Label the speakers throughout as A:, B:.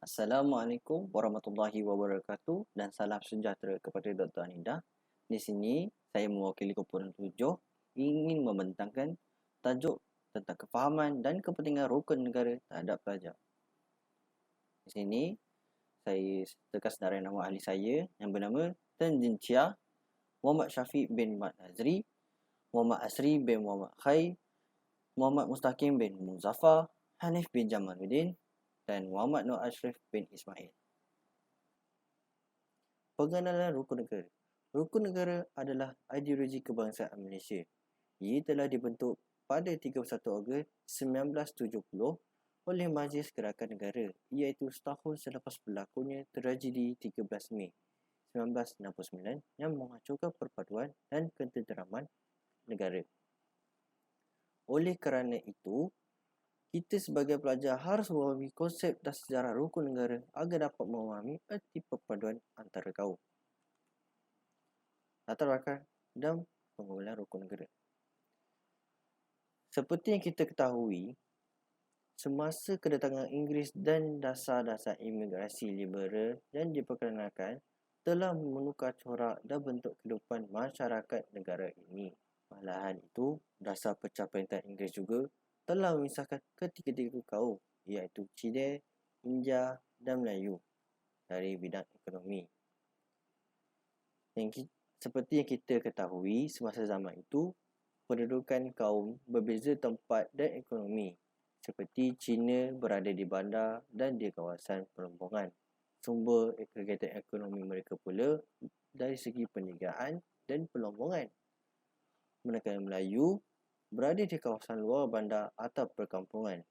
A: Assalamualaikum warahmatullahi wabarakatuh dan salam sejahtera kepada Dr. Anida. Di sini saya mewakili kumpulan 7 ingin membentangkan tajuk tentang kefahaman dan kepentingan rukun negara terhadap pelajar. Di sini saya tekan sedara nama ahli saya yang bernama Tan Jin Chia, Muhammad Syafiq bin Mat Azri, Muhammad Asri bin Muhammad Khai, Muhammad Mustaqim bin Muzaffar, Hanif bin Jamaluddin dan Muhammad Nur Ashraf bin Ismail. Pengenalan rukun negara. Rukun negara adalah ideologi kebangsaan Malaysia. Ia telah dibentuk pada 31 Ogos 1970 oleh Majlis Gerakan Negara, iaitu setahun selepas berlakunya tragedi 13 Mei 1969 yang menghancurkan perpaduan dan ketenteraman negara. Oleh kerana itu, kita sebagai pelajar harus memahami konsep dan sejarah rukun negara agar dapat memahami erti perpaduan antara kaum. Latar belakang dan pengumpulan rukun negara. Seperti yang kita ketahui, semasa kedatangan Inggeris dan dasar-dasar imigrasi liberal yang diperkenalkan telah menukar corak dan bentuk kehidupan masyarakat negara ini. Malahan itu, dasar pecah perintah Inggeris juga telah memisahkan ketiga-tiga kaum, iaitu Cina, India dan Melayu dari bidang ekonomi. Seperti yang kita ketahui, semasa zaman itu, pendudukan kaum berbeza tempat dan ekonomi. Seperti Cina berada di bandar dan di kawasan perombongan. Sumber kegiatan ekonomi mereka pula dari segi perniagaan dan pelombongan. Manakala Melayu berada di kawasan luar bandar atau perkampungan.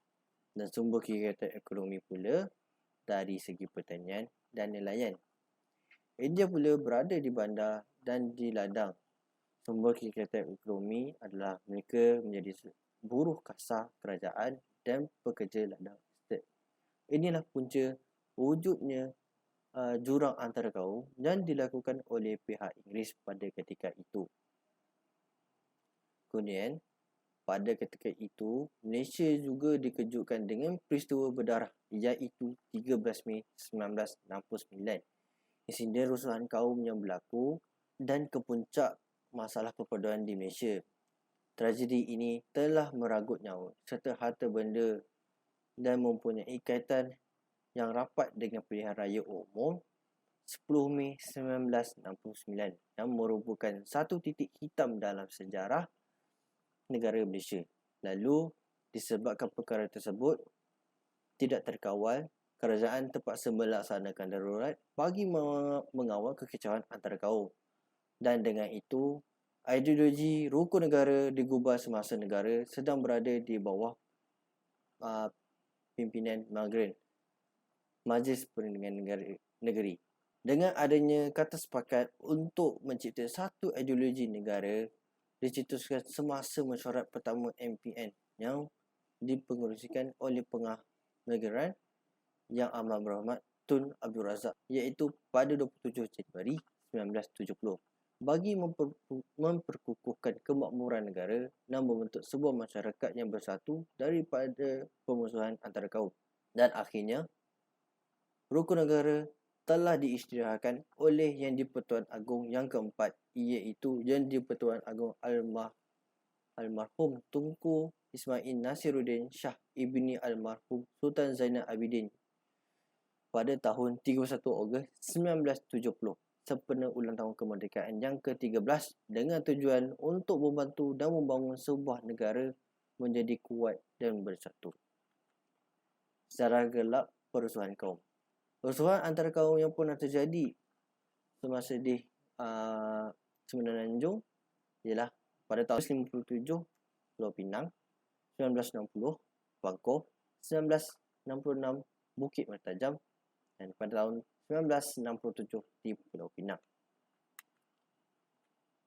A: Dan sumber kegiatan ekonomi pula dari segi pertanian dan nelayan. India pula berada di bandar dan di ladang. Sumber kegiatan ekonomi adalah mereka menjadi buruh kasar kerajaan dan pekerja ladang estate. Inilah punca wujudnya jurang antara kaum yang dilakukan oleh pihak Inggeris pada ketika itu. Kemudian, pada ketika itu, Malaysia juga dikejutkan dengan peristiwa berdarah iaitu 13 Mei 1969. Insiden rusuhan kaum yang berlaku dan kepuncak masalah perpaduan di Malaysia. Tragedi ini telah meragut nyawa serta harta benda dan mempunyai kaitan yang rapat dengan pilihan raya umum 10 Mei 1969 yang merupakan satu titik hitam dalam sejarah negara Malaysia. Lalu, disebabkan perkara tersebut tidak terkawal, kerajaan terpaksa melaksanakan darurat bagi mengawal kekecauan antara kaum. Dan dengan itu, ideologi rukun negara digubah semasa negara sedang berada di bawah pimpinan Majlis Perundingan Negeri. Dengan adanya kata sepakat untuk mencipta satu ideologi negara, dicetuskan semasa mesyuarat pertama MPN yang dipengerusikan oleh Pengah Negara Yang Amat Berhormat Tun Abdul Razak, iaitu pada 27 Januari 1970 bagi memperkukuhkan kemakmuran negara dan membentuk sebuah masyarakat yang bersatu daripada permusuhan antara kaum. Dan akhirnya, rukun negara telah diisytiharkan oleh Yang di-Pertuan Agong yang keempat, iaitu Yang di-Pertuan Agong Almarhum Tunku Ismail Nasiruddin Shah Ibni Almarhum Sultan Zainal Abidin pada tahun 31 Ogos 1970 sempena ulang tahun kemerdekaan yang ke-13 dengan tujuan untuk membantu dan membangun sebuah negara menjadi kuat dan bersatu. Sejarah gelap perusuhan kaum. Perusuhan antara kaum yang pernah terjadi semasa di Semenanjung ialah pada tahun 57 Pulau Pinang, 1960 Bangkok, 1966 Bukit Mertajam dan pada tahun 1967 di Pulau Pinang.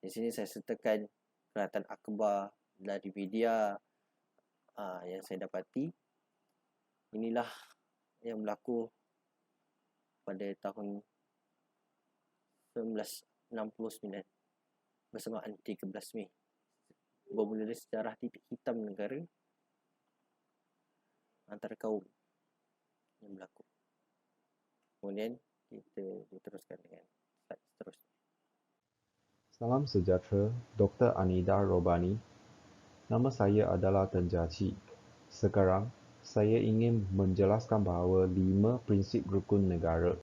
A: Di sini saya sertakan Kerajaan Akbar dari media yang saya dapati. Inilah yang berlaku pada tahun 1969 bersamaan 13 Mei. Bermula dari sejarah titik hitam negara antara kaum yang berlaku. Kemudian kita diteruskan dengan slide seterusnya.
B: Salam sejahtera, Dr. Anida Robani. Nama saya adalah Tan Jia Qi. Sekarang, saya ingin menjelaskan bahawa 5 prinsip rukun negara.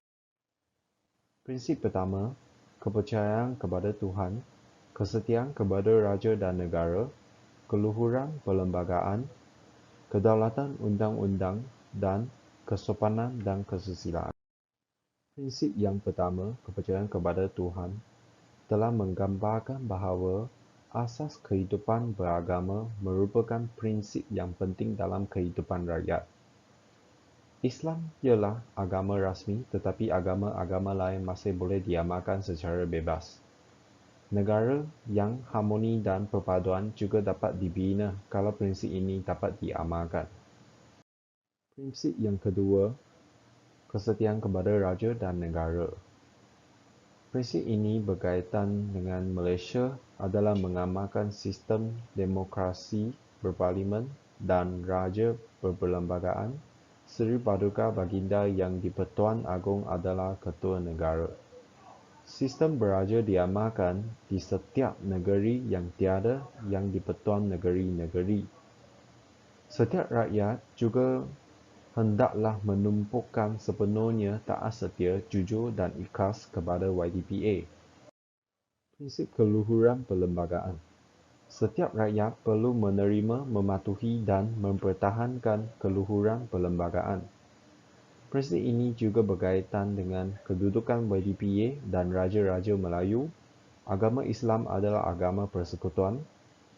B: Prinsip pertama, kepercayaan kepada Tuhan, kesetiaan kepada raja dan negara, keluhuran perlembagaan, kedaulatan undang-undang, dan kesopanan dan kesusilaan. Prinsip yang pertama, kepercayaan kepada Tuhan, telah menggambarkan bahawa asas kehidupan beragama merupakan prinsip yang penting dalam kehidupan rakyat. Islam ialah agama rasmi, tetapi agama-agama lain masih boleh diamalkan secara bebas. Negara yang harmoni dan perpaduan juga dapat dibina kalau prinsip ini dapat diamalkan. Prinsip yang kedua, kesetiaan kepada raja dan negara. Prinsip ini berkaitan dengan Malaysia adalah mengamalkan sistem demokrasi berparlimen dan raja berperlembagaan. Seri Paduka Baginda yang di-Pertuan Agong adalah ketua negara. Sistem beraja diamalkan di setiap negeri yang tiada yang di-Pertuan negeri-negeri. Setiap rakyat juga hendaklah menumpukan sepenuhnya taat setia, jujur dan ikhlas kepada YDPA. Prinsip keluhuran perlembagaan. Setiap rakyat perlu menerima, mematuhi dan mempertahankan keluhuran perlembagaan. Prinsip ini juga berkaitan dengan kedudukan YDPA dan Raja-Raja Melayu. Agama Islam adalah agama persekutuan,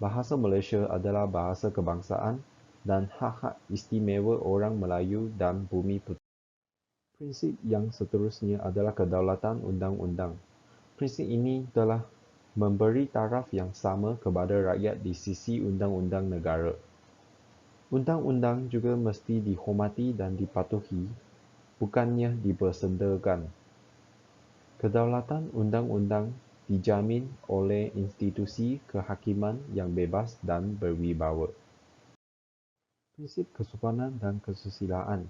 B: bahasa Malaysia adalah bahasa kebangsaan dan hak-hak istimewa orang Melayu dan Bumi Putera. Prinsip yang seterusnya adalah kedaulatan undang-undang. Prinsip ini telah memberi taraf yang sama kepada rakyat di sisi undang-undang negara. Undang-undang juga mesti dihormati dan dipatuhi, bukannya dipersendakan. Kedaulatan undang-undang dijamin oleh institusi kehakiman yang bebas dan berwibawa. Prinsip kesopanan dan kesusilaan.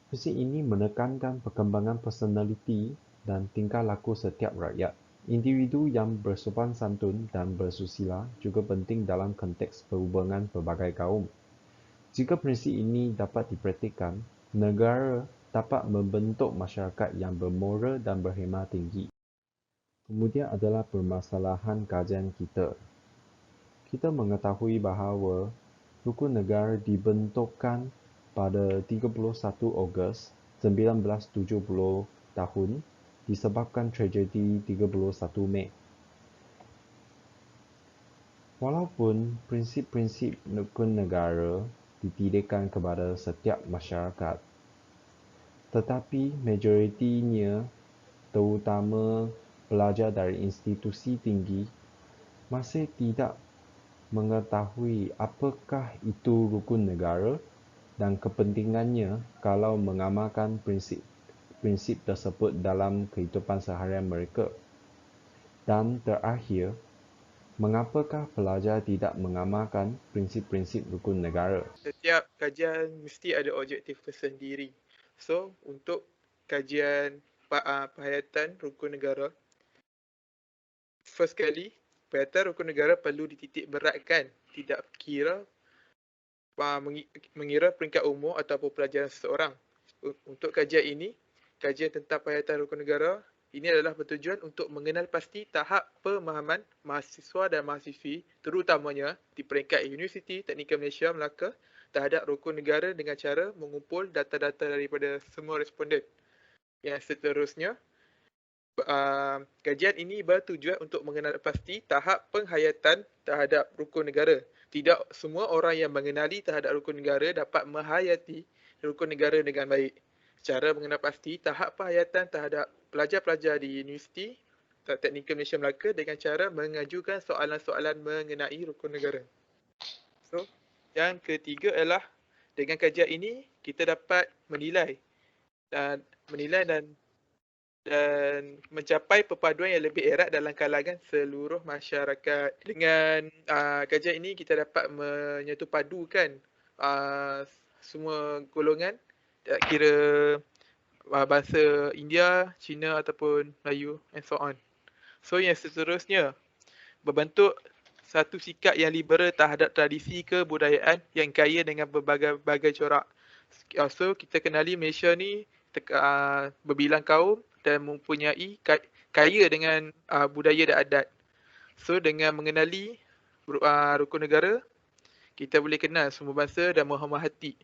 B: Prinsip ini menekankan perkembangan personaliti dan tingkah laku setiap rakyat. Individu yang bersopan santun dan bersusila juga penting dalam konteks perhubungan pelbagai kaum. Jika prinsip ini dapat dipraktikkan, negara dapat membentuk masyarakat yang bermoral dan berhemah tinggi. Kemudian adalah permasalahan kajian kita. Kita mengetahui bahawa rukun negara dibentukkan pada 31 Ogos 1970 tahun disebabkan tragedi 31 Mei. Walaupun prinsip-prinsip rukun negara dititipkan kepada setiap masyarakat, tetapi majoritinya, terutama pelajar dari institusi tinggi, masih tidak mengetahui apakah itu rukun negara dan kepentingannya kalau mengamalkan prinsip tersebut dalam kehidupan seharian mereka. Dan terakhir, mengapakah pelajar tidak mengamalkan prinsip-prinsip rukun negara?
C: Setiap kajian mesti ada objektif tersendiri. So, untuk kajian penghayatan rukun negara, first kali, penghayatan rukun negara perlu dititik beratkan. Tidak kira mengira peringkat umur ataupun pelajaran seseorang. Untuk kajian ini, kajian tentang penghayatan rukun negara, ini adalah bertujuan untuk mengenal pasti tahap pemahaman mahasiswa dan mahasiswi, terutamanya di peringkat Universiti Teknikal Malaysia Melaka terhadap rukun negara dengan cara mengumpul data-data daripada semua responden. Yang seterusnya, kajian ini bertujuan untuk mengenal pasti tahap penghayatan terhadap rukun negara. Tidak semua orang yang mengenali terhadap rukun negara dapat menghayati rukun negara dengan baik. Cara mengenal pasti tahap penghayatan terhadap pelajar-pelajar di Universiti Teknikal Malaysia Melaka dengan cara mengajukan soalan-soalan mengenai rukun negara. So, yang ketiga ialah dengan kajian ini kita dapat menilai dan mencapai perpaduan yang lebih erat dalam kalangan seluruh masyarakat. Dengan kajian ini kita dapat menyatupadukan semua golongan, tak kira bahasa India, Cina ataupun Melayu and so on. So yang seterusnya, berbentuk satu sikap yang liberal terhadap tradisi kebudayaan yang kaya dengan berbagai corak. So kita kenali Malaysia ni berbilang kaum dan mempunyai kaya dengan budaya dan adat. So dengan mengenali rukun negara, kita boleh kenal semua bangsa dan menghormati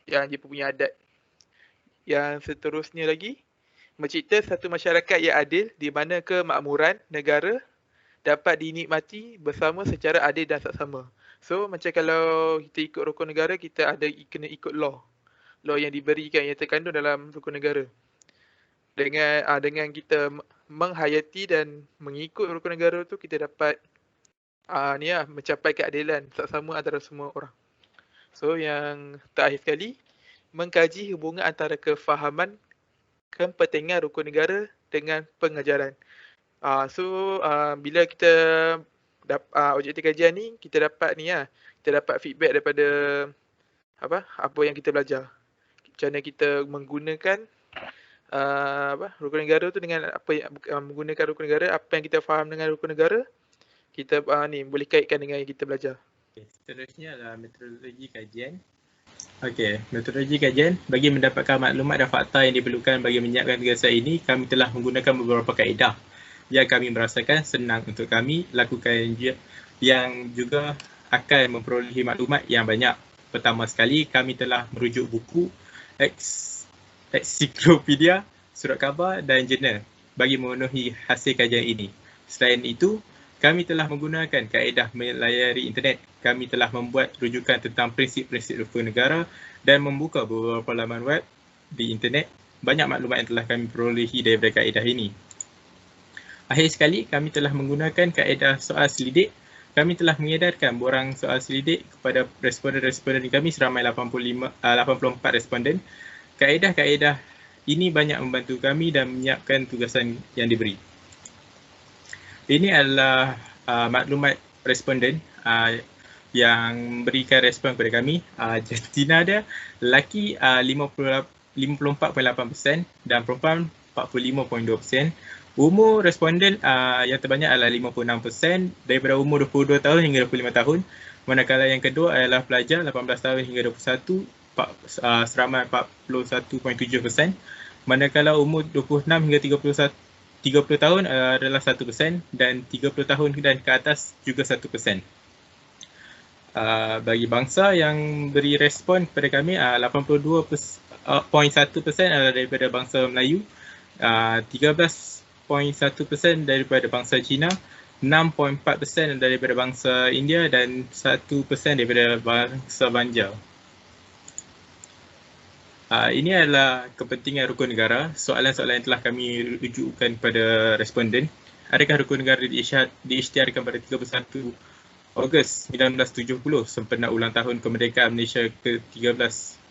C: yang dia punya adat. Yang seterusnya lagi, mencipta satu masyarakat yang adil di mana kemakmuran negara dapat dinikmati bersama secara adil dan saksama. So macam kalau kita ikut rukun negara, kita kena ikut law yang diberikan, yang terkandung dalam rukun negara. Dengan kita menghayati dan mengikut rukun negara tu, kita dapat mencapai keadilan saksama antara semua orang. So yang terakhir sekali, mengkaji hubungan antara kefahaman kepentingan rukun negara dengan pengajaran. Bila kita objektif kajian ni, kita dapat feedback daripada apa yang kita belajar. Macam mana kita menggunakan rukun negara tu dengan menggunakan rukun negara, apa yang kita faham dengan rukun negara, kita boleh kaitkan dengan yang kita belajar.
D: Seterusnya adalah metodologi kajian. Metodologi kajian. Bagi mendapatkan maklumat dan fakta yang diperlukan bagi menyiapkan tugasan ini, kami telah menggunakan beberapa kaedah yang kami merasakan senang untuk kami lakukan, yang juga akan memperolehi maklumat yang banyak. Pertama sekali, kami telah merujuk buku, ensiklopedia, surat khabar dan jurnal bagi memenuhi hasil kajian ini. Selain itu, kami telah menggunakan kaedah melayari internet. Kami telah membuat rujukan tentang prinsip-prinsip rukun negara dan membuka beberapa laman web di internet. Banyak maklumat yang telah kami perolehi daripada kaedah ini. Akhir sekali, kami telah menggunakan kaedah soal selidik. Kami telah mengedarkan borang soal selidik kepada responden-responden kami seramai 84 responden. Kaedah-kaedah ini banyak membantu kami dan menyiapkan tugasan yang diberi. Ini adalah maklumat responden yang memberikan respon kepada kami. Jantina dia, lelaki 54.8% dan perempuan 45.2%. Umur responden yang terbanyak adalah 56%, daripada umur 22 tahun hingga 25 tahun. Manakala yang kedua adalah pelajar 18 tahun hingga 21, seramai 41.7%. Manakala umur 26 hingga 30 tahun adalah 1% dan 30 tahun dan ke atas juga 1%. Bagi bangsa yang beri respon kepada kami, 82.1% adalah daripada bangsa Melayu, 13.1% daripada bangsa Cina, 6.4% daripada bangsa India dan 1% daripada bangsa Banjar. Ini adalah kepentingan rukun negara. Soalan-soalan yang telah kami rujukkan kepada responden. Adakah rukun negara diisytiharkan pada 31 Ogos 1970 sempena ulang tahun kemerdekaan Malaysia ke-13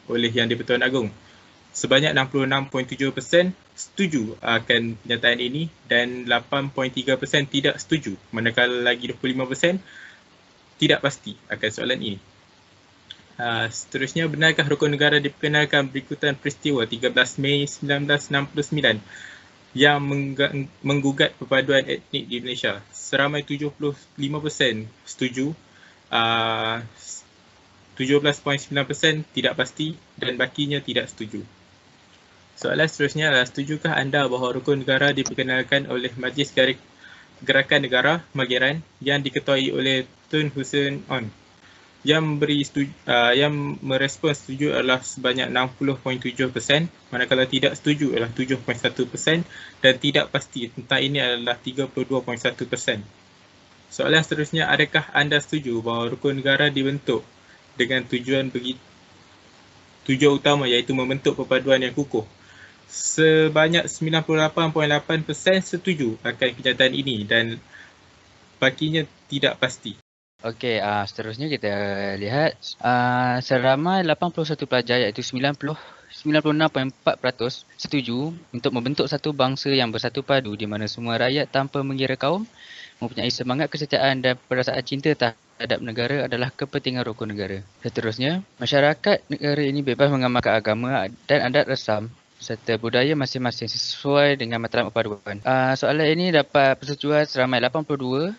D: oleh Yang di-Pertuan Agong? Sebanyak 66.7% setuju akan kenyataan ini dan 8.3% tidak setuju. Manakala lagi 25% tidak pasti akan soalan ini. Seterusnya, benarkah rukun negara diperkenalkan berikutan peristiwa 13 Mei 1969 yang menggugat perpaduan etnik di Malaysia? Seramai 75% setuju, 17.9% tidak pasti dan bakinya tidak setuju. Soalan seterusnya adalah, setujukah anda bahawa rukun negara diperkenalkan oleh Majlis Gerakan Negara Mageran yang diketuai oleh Tun Hussein On? Yang merespon setuju adalah sebanyak 60.7%, manakala tidak setuju adalah 7.1% dan tidak pasti tentang ini adalah 32.1%. Soalan seterusnya, adakah anda setuju bahawa rukun negara dibentuk dengan tujuan utama iaitu membentuk perpaduan yang kukuh? Sebanyak 98.8% setuju akan kenyataan ini dan bakinya tidak pasti.
E: Okey, seterusnya kita lihat seramai 81 pelajar iaitu 96.4% setuju untuk membentuk satu bangsa yang bersatu padu di mana semua rakyat tanpa mengira kaum mempunyai semangat kesetiaan dan perasaan cinta terhadap negara adalah kepentingan rukun negara. Seterusnya, masyarakat negara ini bebas mengamalkan agama dan adat resam serta budaya masing-masing sesuai dengan matlamat perpaduan. Soalan ini dapat persetujuan seramai 82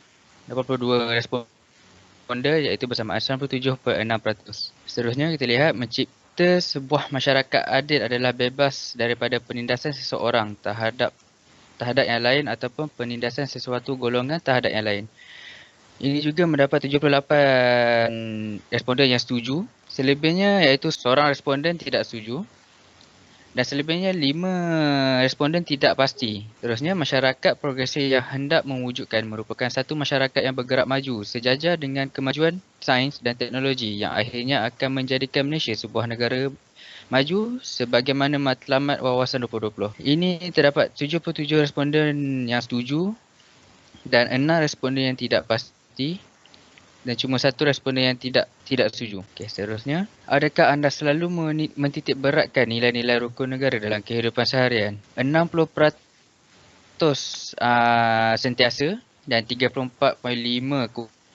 E: responden iaitu bersamaan 97.6%. Seterusnya kita lihat mencipta sebuah masyarakat adil adalah bebas daripada penindasan seseorang terhadap yang lain ataupun penindasan sesuatu golongan terhadap yang lain. Ini juga mendapat 78 responden yang setuju. Selebihnya iaitu seorang responden tidak setuju. Dan selebihnya 5 responden tidak pasti. Terusnya, masyarakat progresif yang hendak mewujudkan merupakan satu masyarakat yang bergerak maju sejajar dengan kemajuan sains dan teknologi yang akhirnya akan menjadikan Malaysia sebuah negara maju sebagaimana matlamat wawasan 2020. Ini terdapat 77 responden yang setuju dan 6 responden yang tidak pasti dan cuma 1 responden yang tidak setuju. Okey, seterusnya, adakah anda selalu mentitik beratkan nilai-nilai rukun negara dalam kehidupan seharian? 60% sentiasa dan 34.5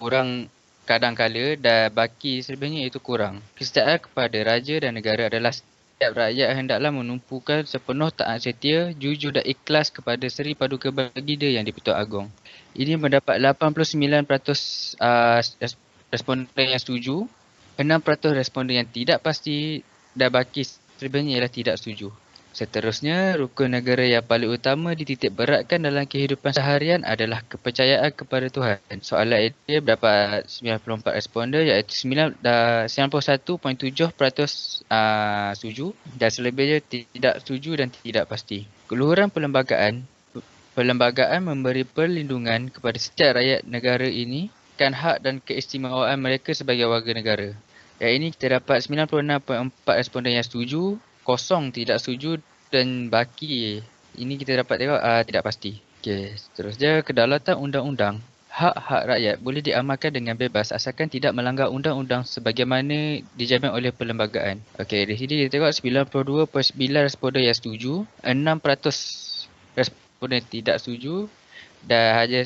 E: kurang kadang-kala dan baki selebihnya itu kurang. Kesetiaan kepada raja dan negara adalah setiap rakyat hendaklah menumpukan sepenuh taat setia, jujur dan ikhlas kepada Seri Paduka Baginda Yang di-Pertuan Agong. Ini mendapat 89% responden yang setuju, 6% responden yang tidak pasti dan baki selebihnya ialah tidak setuju. Seterusnya, rukun negara yang paling utama dititik beratkan dalam kehidupan seharian adalah kepercayaan kepada Tuhan. Soalan ini mendapat 94 responden iaitu 91.7% setuju dan selebihnya tidak setuju dan tidak pasti. Keluhuran Perlembagaan memberi perlindungan kepada setiap rakyat negara ini kan hak dan keistimewaan mereka sebagai warga negara. Yang ini kita dapat 96.4 responden yang setuju, kosong tidak setuju dan baki ini kita dapat tengok tidak pasti. Okey, seterusnya kedaulatan undang-undang. Hak-hak rakyat boleh diamalkan dengan bebas asalkan tidak melanggar undang-undang sebagaimana dijamin oleh perlembagaan. Okey, di sini kita tengok 92.9 responden yang setuju, 6% responden tidak setuju dan hanya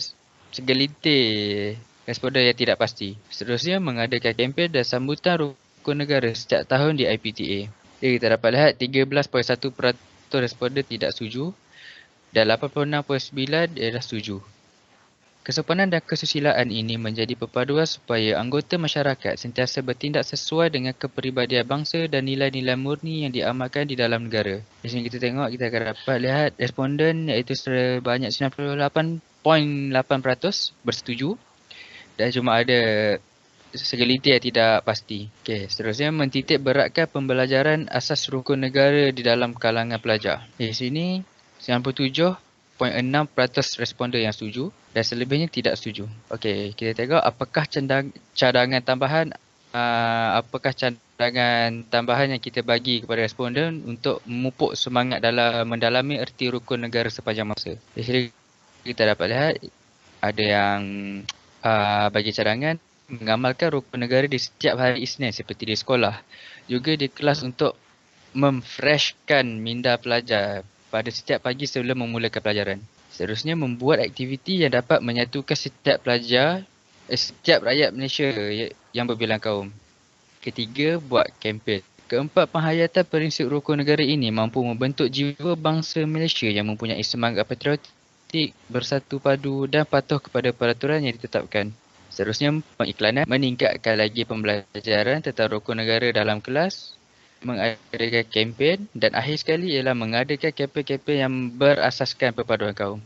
E: segelintir responden yang tidak pasti. Seterusnya, mengadakan kempen dan sambutan rukun negara setiap tahun di IPTA. Jadi kita dapat lihat 13.1% responden tidak setuju dan 86.9% ialah setuju. Kesopanan dan kesusilaan ini menjadi perpaduan supaya anggota masyarakat sentiasa bertindak sesuai dengan kepribadian bangsa dan nilai-nilai murni yang diamalkan di dalam negara. Di sini kita tengok, kita akan dapat lihat responden iaitu sebanyak 98.8% bersetuju dan cuma ada segelintir yang tidak pasti. Okey, seterusnya mentitik beratkan pembelajaran asas rukun negara di dalam kalangan pelajar. Di sini 97.6% responden yang setuju dan selebihnya tidak setuju. Okey, kita tengok apakah cadangan tambahan yang kita bagi kepada responden untuk memupuk semangat dalam mendalami erti rukun negara sepanjang masa. Di sini kita dapat lihat ada yang bagi cadangan mengamalkan rukun negara di setiap hari Isnin seperti di sekolah. Juga di kelas untuk memfreshkan minda pelajar pada setiap pagi sebelum memulakan pelajaran. Seterusnya, membuat aktiviti yang dapat menyatukan setiap rakyat Malaysia yang berbilang kaum. Ketiga, buat kempen. Keempat, penghayatan prinsip rukun negara ini mampu membentuk jiwa bangsa Malaysia yang mempunyai semangat patriotik, bersatu padu dan patuh kepada peraturan yang ditetapkan. Seterusnya, pengiklanan meningkatkan lagi pembelajaran tentang rukun negara dalam kelas, mengadakan kempen dan akhir sekali ialah mengadakan kempen-kempen yang berasaskan perpaduan kaum.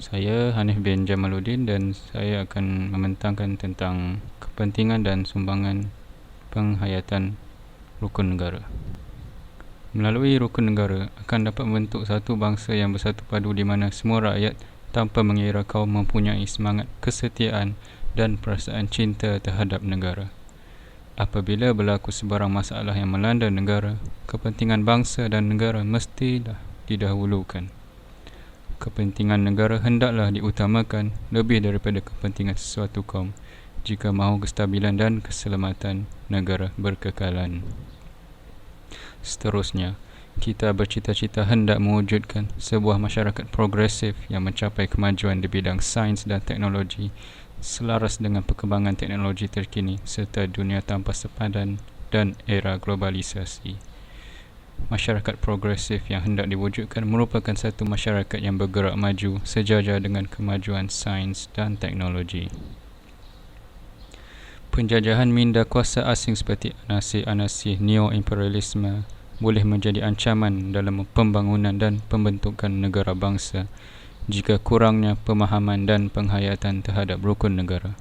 F: Saya Hanif bin Jamaluddin dan saya akan membentangkan tentang kepentingan dan sumbangan penghayatan rukun negara. Melalui rukun negara akan dapat membentuk satu bangsa yang bersatu padu di mana semua rakyat tanpa mengira kaum mempunyai semangat kesetiaan dan perasaan cinta terhadap negara. Apabila berlaku sebarang masalah yang melanda negara, kepentingan bangsa dan negara mestilah didahulukan. Kepentingan negara hendaklah diutamakan lebih daripada kepentingan sesuatu kaum jika mahu kestabilan dan keselamatan negara berkekalan. Seterusnya, kita bercita-cita hendak mewujudkan sebuah masyarakat progresif yang mencapai kemajuan di bidang sains dan teknologi selaras dengan perkembangan teknologi terkini serta dunia tanpa sepadan dan era globalisasi. Masyarakat progresif yang hendak diwujudkan merupakan satu masyarakat yang bergerak maju sejajar dengan kemajuan sains dan teknologi. Penjajahan minda kuasa asing seperti anasi-anasi neo-imperialisme boleh menjadi ancaman dalam pembangunan dan pembentukan negara bangsa jika kurangnya pemahaman dan penghayatan terhadap rukun negara.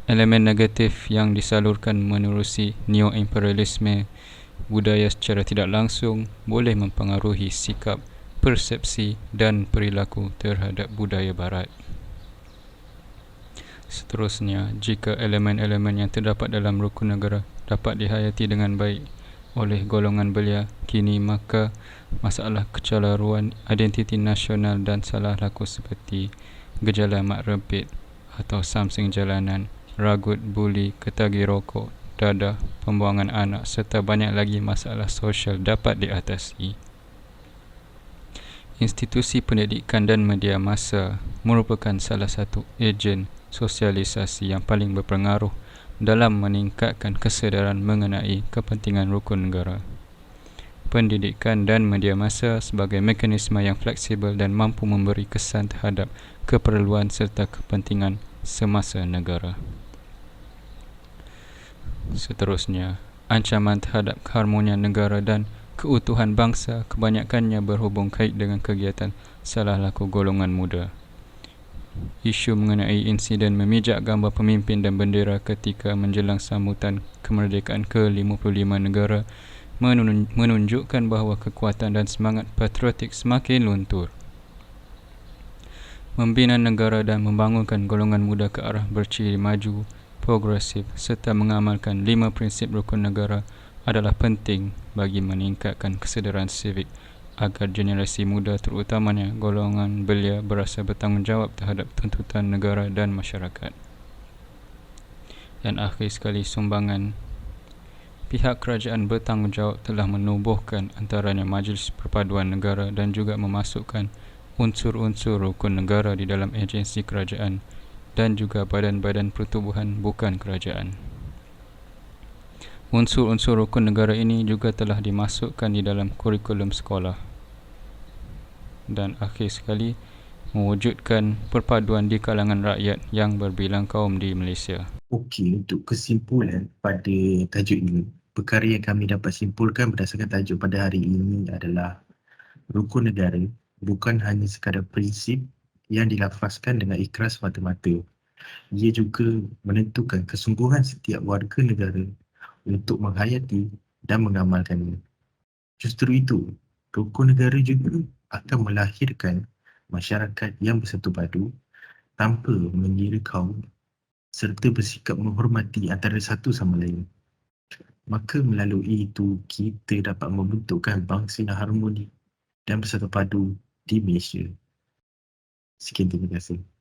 F: Elemen negatif yang disalurkan menerusi neo-imperialisme budaya secara tidak langsung boleh mempengaruhi sikap, persepsi dan perilaku terhadap budaya barat. Seterusnya, jika elemen-elemen yang terdapat dalam rukun negara dapat dihayati dengan baik oleh golongan belia kini, maka masalah kecelaruan identiti nasional dan salah laku seperti gejala mak rempit atau samsing jalanan, ragut, buli, ketagih rokok, dadah, pembuangan anak serta banyak lagi masalah sosial dapat diatasi. Institusi pendidikan dan media massa merupakan salah satu ejen sosialisasi yang paling berpengaruh dalam meningkatkan kesedaran mengenai kepentingan rukun negara. Pendidikan dan media massa sebagai mekanisme yang fleksibel dan mampu memberi kesan terhadap keperluan serta kepentingan semasa negara. Seterusnya, ancaman terhadap keharmonian negara dan keutuhan bangsa kebanyakannya berhubung kait dengan kegiatan salah laku golongan muda. Isu mengenai insiden memijak gambar pemimpin dan bendera ketika menjelang sambutan kemerdekaan ke-55 negara menunjukkan bahawa kekuatan dan semangat patriotik semakin luntur. Membina negara dan membangunkan golongan muda ke arah berciri maju, progresif serta mengamalkan 5 prinsip rukun negara adalah penting bagi meningkatkan kesedaran sivik agar generasi muda terutamanya golongan belia berasa bertanggungjawab terhadap tuntutan negara dan masyarakat. Dan akhir sekali, sumbangan. Pihak kerajaan bertanggungjawab telah menubuhkan antaranya Majlis Perpaduan Negara dan juga memasukkan unsur-unsur rukun negara di dalam agensi kerajaan dan juga badan-badan pertubuhan bukan kerajaan. Unsur-unsur rukun negara ini juga telah dimasukkan di dalam kurikulum sekolah. Dan akhir sekali, mewujudkan perpaduan di kalangan rakyat yang berbilang kaum di Malaysia.
G: Okey, untuk kesimpulan pada tajuk ini, perkara yang kami dapat simpulkan berdasarkan tajuk pada hari ini adalah rukun negara bukan hanya sekadar prinsip yang dilafazkan dengan ikhlas mata-mata. Ia juga menentukan kesungguhan setiap warga negara untuk menghayati dan mengamalkannya. Justru itu, rukun negara juga akan melahirkan masyarakat yang bersatu padu tanpa mengira kaum serta bersikap menghormati antara satu sama lain. Maka melalui itu, kita dapat membentukkan bangsa yang harmoni dan bersatu padu di Malaysia. Sekian, terima kasih.